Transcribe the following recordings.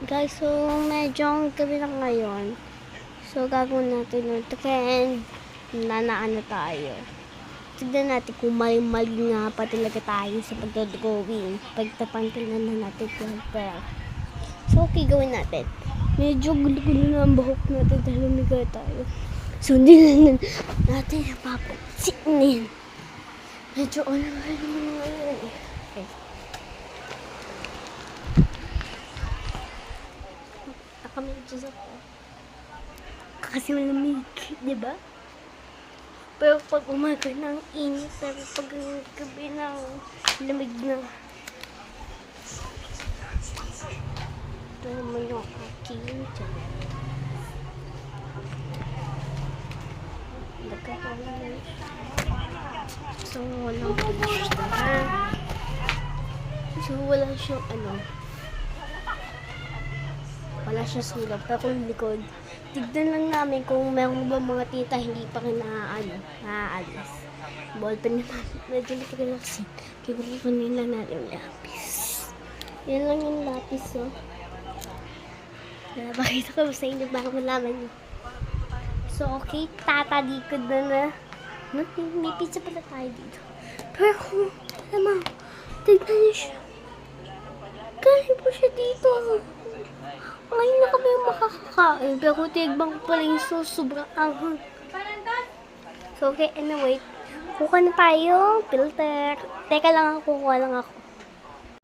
Guys, so medyo gabi na ngayon. So gagawin natin yung trend na naano tayo. Tignan natin kung mali nga pa talaga tayo sa pagdodrawing. Pagtapantilan na natin filter. So okay, gawin natin. Medyo gulo-gulo na ang buhok natin dahil umiga tayo. So hindi na natin napapansinin. Medyo ano ngayon eh. Okay. Nakamedyos ako. Kasi malamig, di ba? Pero pag umaga ng init, pero pag gabi ng lamig na. Ito naman yung aking channel. Nagkakaroon. So, walang finish na. So, wala siyang wala siyang sulap. Pero yung likod, tignan lang namin kung meron ba mga tita hindi pa rin naaalis. Ballpen naman. Medyo likod na kasi. Kaya kunin lang natin yung lapis. Yan lang yung lapis, oh. Pakita ko sa inyo baka malaman nyo. So, okay. Tatalikod na. May pizza pala tayo dito. Pero kung, alam mo, tignan niyo siya. Galing po siya dito. Ngayon na kami makakakain. Pero tigbang ko pala yung sobrang anghang. So, okay, anyway. Kuha na tayo. Filter. Teka lang ako, kuha lang ako.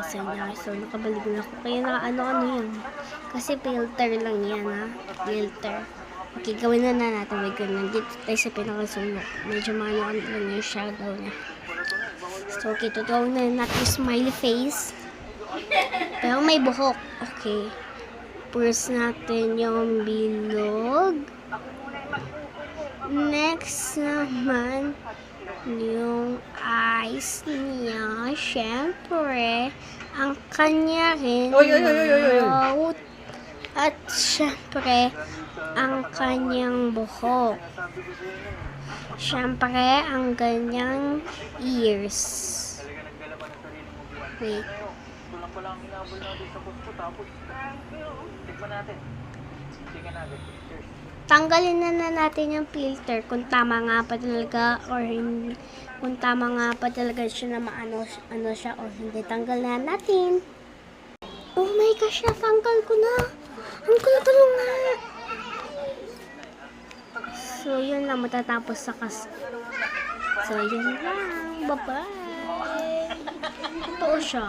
So, nakabalik na ako. Kaya ano yan. Kasi filter lang yan, ha. Filter. Okay, gawin na natin. Wait ko, nandito tayo sa pinakasunod. Medyo maano lang yung shadow niya. So, okay, tutawag na natin smiley face. Pero may buhok. Okay. First natin yung bilog. Next naman, yung eyes niya. Siyempre, ang kanya rin mouth. At siyempre, ang kanyang buhok. Siyempre, ang kanyang ears. Wait. Tanggalin na natin yung filter kung tama nga pa talaga or hindi, kung tama nga pa talaga siya na maano siya or hindi. Tanggal na natin. Oh my gosh, natanggal ko na. Ang gulo nga. So, yun lang matatapos sa So, yun lang. Bye-bye. Totoo siya.